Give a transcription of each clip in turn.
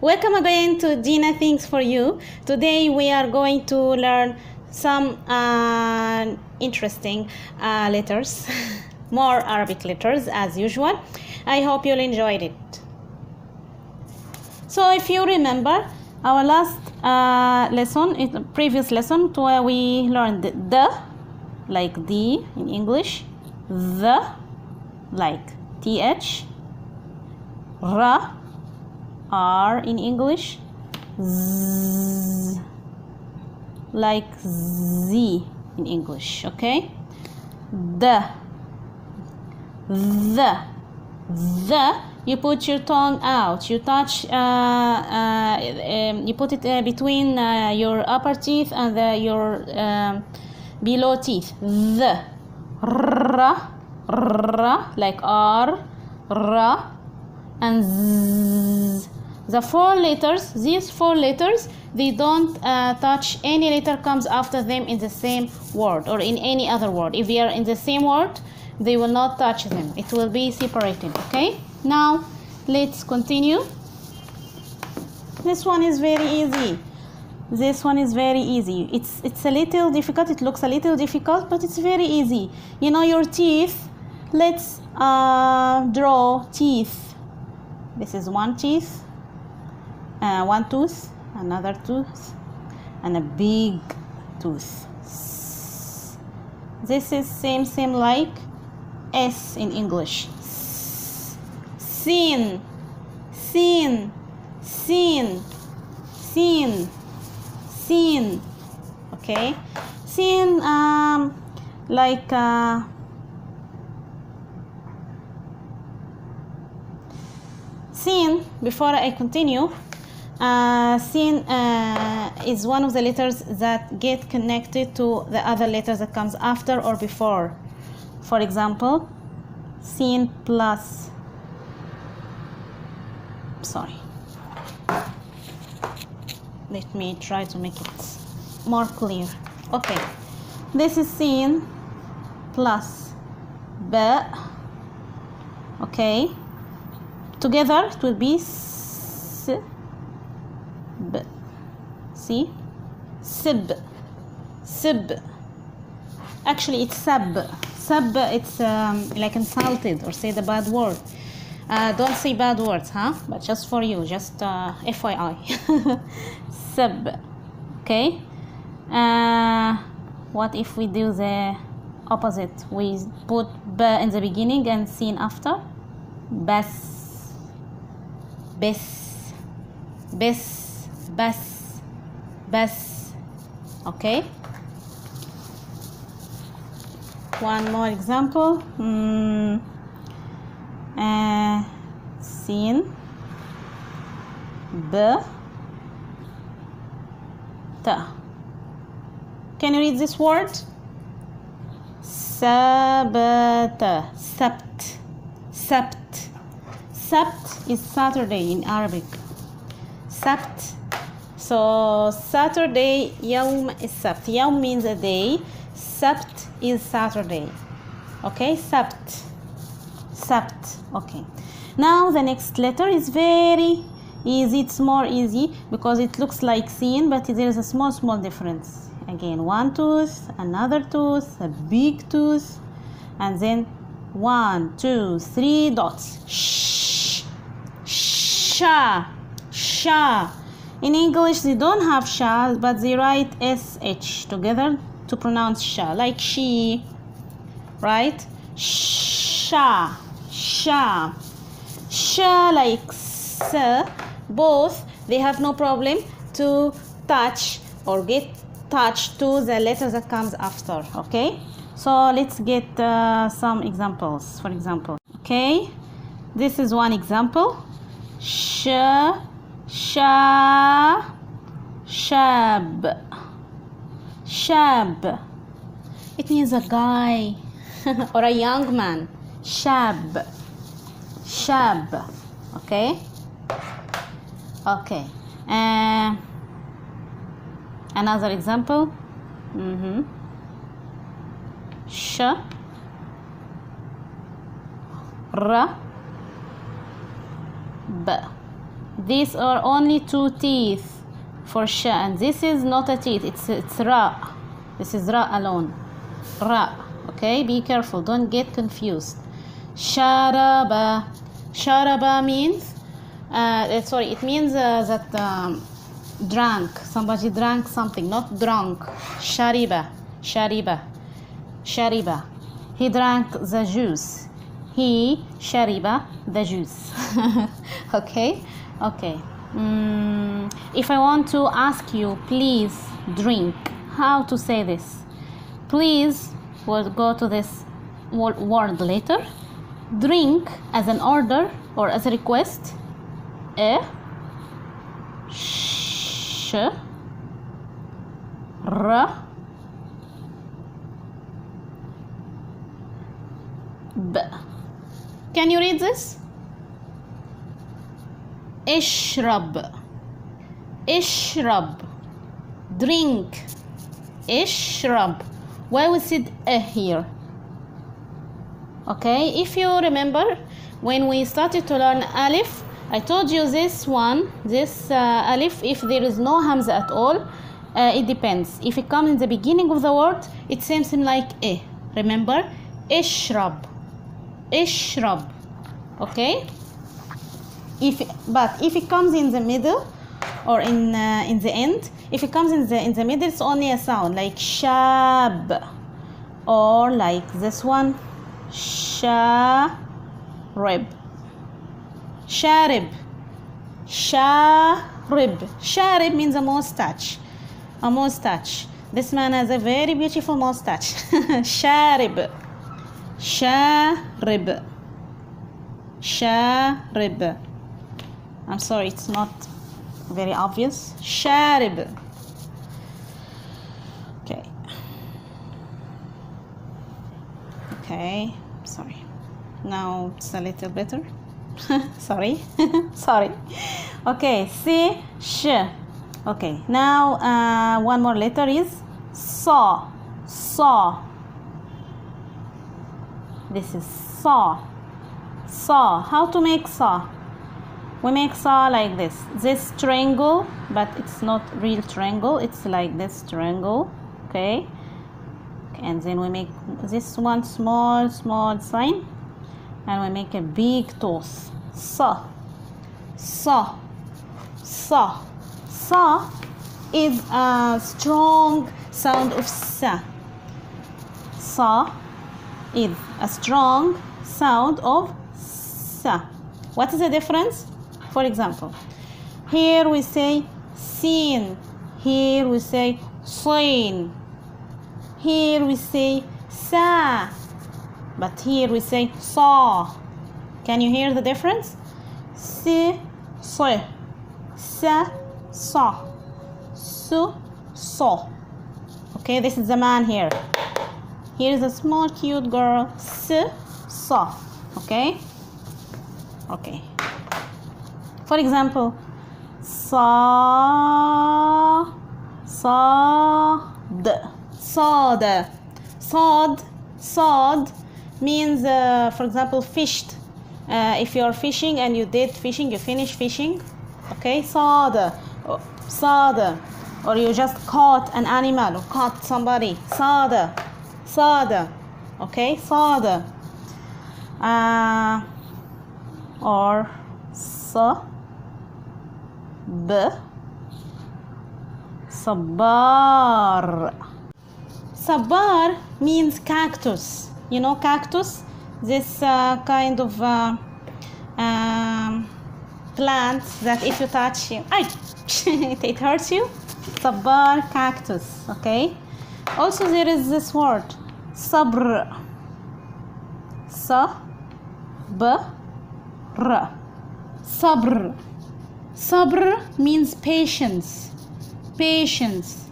Welcome again to Dina Things for You. Today we are going to learn some interesting letters, more Arabic letters as usual. I hope you'll enjoy it. So if you remember our last previous lesson, where we learned the, like D in English, the, like TH, ra, R in English, Z, like Z in English, okay? The, you put your tongue out, you touch, you put it between your upper teeth and your below teeth. The, ra, like R, ra, and Z. The these four letters, they don't touch any letter comes after them in the same word or in any other word. If they are in the same word, they will not touch them. It will be separated, okay? Now, let's continue. This one is very easy. It's a little difficult. It looks a little difficult, but it's very easy. You know your teeth. Let's draw teeth. This is one teeth. One tooth, another tooth, and a big tooth. This is same like S in English. Sin, okay? Sin, like sin. Before I continue, sin is one of the letters that get connected to the other letters that comes after or before. For example, sin plus, sorry, let me try to make it more clear. Okay, this is sin plus b, okay, together it will be see, sib. Actually it's sab. It's like insulted or say the bad word. Don't say bad words, but just for you, just FYI. Sib. Okay, what if we do the opposite? We put b in the beginning and sin after. Bas, okay? One more example. Sin, b, ta. Can you read this word? Sabata. Sabt is Saturday in Arabic. Sabt. So Saturday, yawm is sabt. Yawm means a day. Sabt is Saturday. Okay, sabt. Okay. Now the next letter is very easy. It's more easy because it looks like sin, but there is a small difference. Again, one tooth, another tooth, a big tooth, and then 1, 2, 3 dots. Sha. In English, they don't have sha, but they write sh together to pronounce sha, like she, right? Sha, like s. Both, they have no problem to touch or get touched to the letter that comes after, okay? So let's get some examples. For example, okay, this is one example. Shab. It means a guy or a young man. Shab. Okay. Another example. Sh, r, b. These are only two teeth for sh, and this is not a teeth, it's ra. This is ra alone, ra. Okay, be careful, don't get confused. Sharaba. Sharaba means it means that drank, somebody drank something, not drunk. Shariba. Shariba. Shariba. He drank the juice. He shariba the juice. Okay. Okay. If I want to ask you, please drink, how to say this? Please, we'll go to this word later. Drink as an order or as a request. Sh r b. Can you read this? Ishrab. Ishrab. Drink. Ishrab. Why we said here? Okay, if you remember when we started to learn alif, I told you this one, this alif, if there is no hamza at all, it depends. If it comes in the beginning of the word, it seems like remember? Ishrab. Ishrab. Okay? If it comes in the middle or in the end, if it comes in the middle, it's only a sound like shab, or like this one, sharib. Sharib. Sharib. Sharib means a mustache. A mustache. This man has a very beautiful mustache. Sharib. Sharib. Sharib. I'm sorry, it's not very obvious. Sharib. Okay. Okay, sorry. Now it's a little better. Sorry. Sorry. Okay, see, sh. Okay, now one more letter is saw. Saw. This is saw. Saw. How to make saw? We make saw like this. This triangle, but it's not real triangle. It's like this triangle. Okay. And then we make this one small sign, and we make a big tooth. Saw. Saw. Saw. Saw is a strong sound of sa. Saw is a strong sound of sa. What is the difference? For example, here we say seen, here we say seen, here we say sa, but here we say saw. Can you hear the difference? Si, so, sa, saw, su, saw. Okay, this is the man here. Here is a small cute girl. Si, saw. Okay. Okay. For example, sawd, sawd means, for example, fished. If you are fishing and you did fishing, you finish fishing. Okay, sawd, or you just caught an animal or caught somebody. Sawd. Okay, sawd. Or Sabor. Sabor means cactus. You know cactus? This kind of plant that if you touch it hurts you. Sabor, cactus. Okay. Also there is this word sabr. Sabr. Sabr. Sabr means patience. Patience.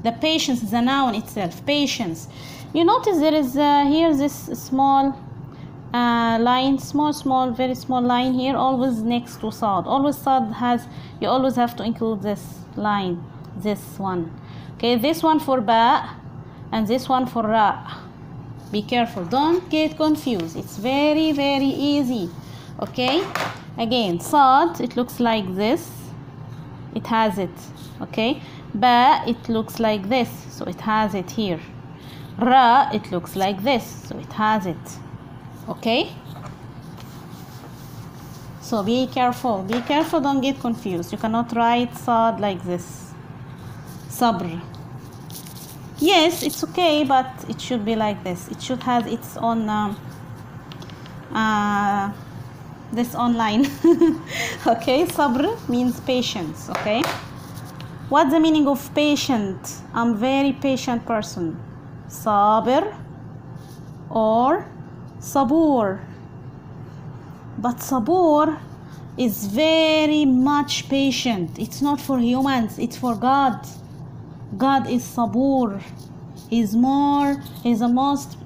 The patience is a noun itself. Patience. You notice there is here this small line, small, very small line here, always next to sad. Always sad has, you always have to include this line, this one. Okay, this one for ba and this one for ra. Be careful, don't get confused. It's very, very easy. Okay, Again, صاد, it looks like this. It has it. Okay. Ba, it looks like this. So it has it here. Ra, it looks like this. So it has it. Okay. So be careful. Be careful. Don't get confused. You cannot write صاد like this. Sabr. Yes, it's okay, but it should be like this. It should have its own this online. Okay, sabr means patience. Okay, what's the meaning of patient? I'm very patient person. Sabir or sabor. But sabor is very much patient. It's not for humans, it's for God. God is sabor. He's the most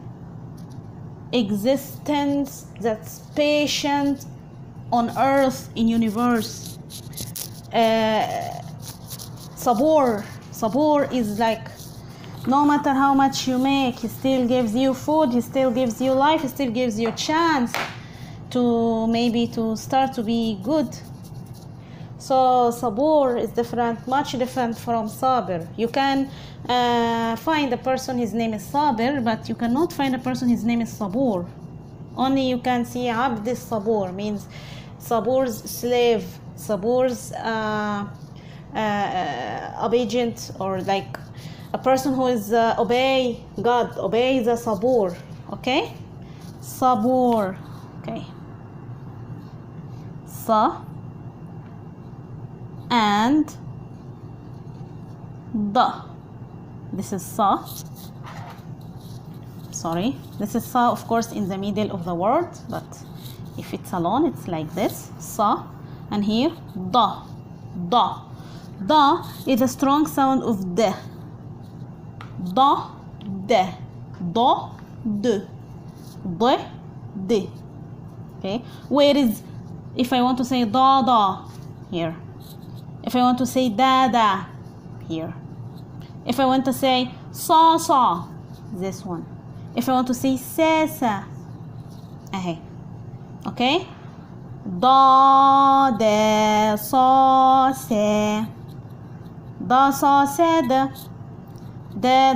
existence that's patient on earth in universe. Sabor is like, no matter how much you make, he still gives you food, he still gives you life, he still gives you a chance to maybe to start to be good. So sabor is different, much different from sabir. You can find a person his name is sabir, but you cannot find a person his name is sabor. Only you can see abd sabor, means sabor's slave, sabor's obedient, or like a person who is obey God, obey the sabor. Okay, sabor. Okay, sa and da. This is sa. Sorry, this is sa, of course, in the middle of the word, but if it's alone, it's like this. Sa, and here da. Da. Da is a strong sound of d. Da, d. Da, d. D, d. Okay, where is, if I want to say da da, here. If I want to say da da, here. If I want to say sa sa, this one. If I want to say sa sa, ahe. Okay, da de sa se, da sa se de,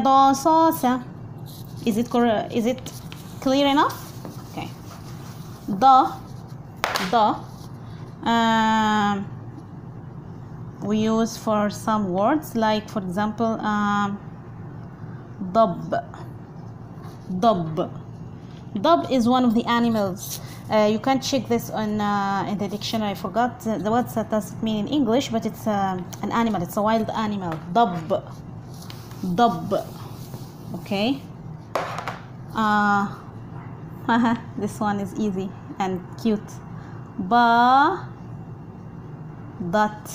da sa sa. Is it correct? Is it clear enough? Okay. Da. We use for some words, like for example, dub. Dub is one of the animals. You can check this on in the dictionary. I forgot the words that does it mean in English, but it's an animal. It's a wild animal. Dub. Okay. This one is easy and cute. Ba that.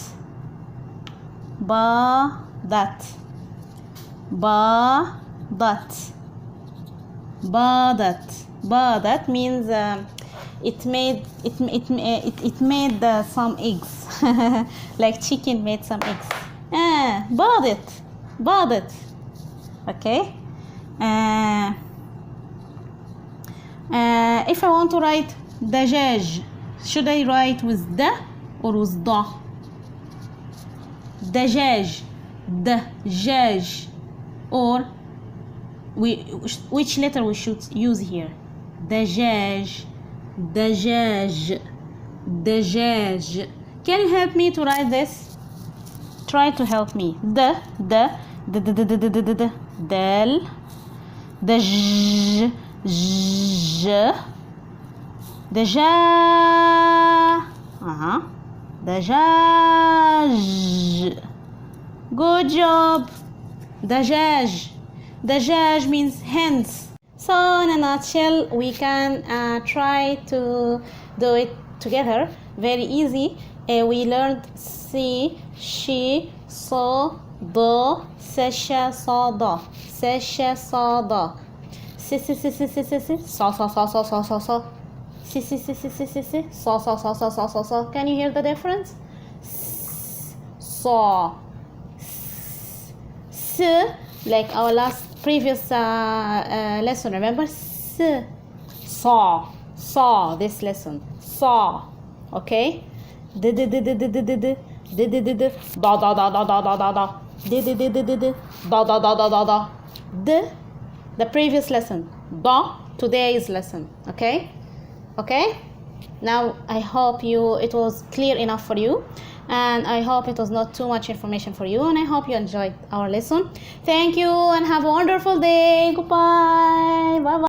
That means it made some eggs. Like chicken made some eggs. Badet. Okay. If I want to write dajaj, should I write with da or with da? Dajaj, or which letter we should use here? Dajaj. Can you help me to write this? Try to help me. Dal, daj, dajaj. Good job. Dajaj means hens. So in a nutshell, we can try to do it together. Very easy. We learned si, she, so, do, sesha, sa, da. Sesha, sa, da. Si, sa, sa, sa, sa, sa, sa, sa. Si, sa, sa, sa, sa, sa, sa, sa. Can you hear the difference? Saw. S, like our previous lesson, remember? Saw, this lesson, saw. okay? D d d d d d d d d d d d da da da da da da da da d d d d d d da da da da da da d, the previous lesson, da, today's lesson, okay? Okay, now I hope it was clear enough for you, and I hope it was not too much information for you, and I hope you enjoyed our lesson. Thank you and have a wonderful day. Goodbye. Bye bye.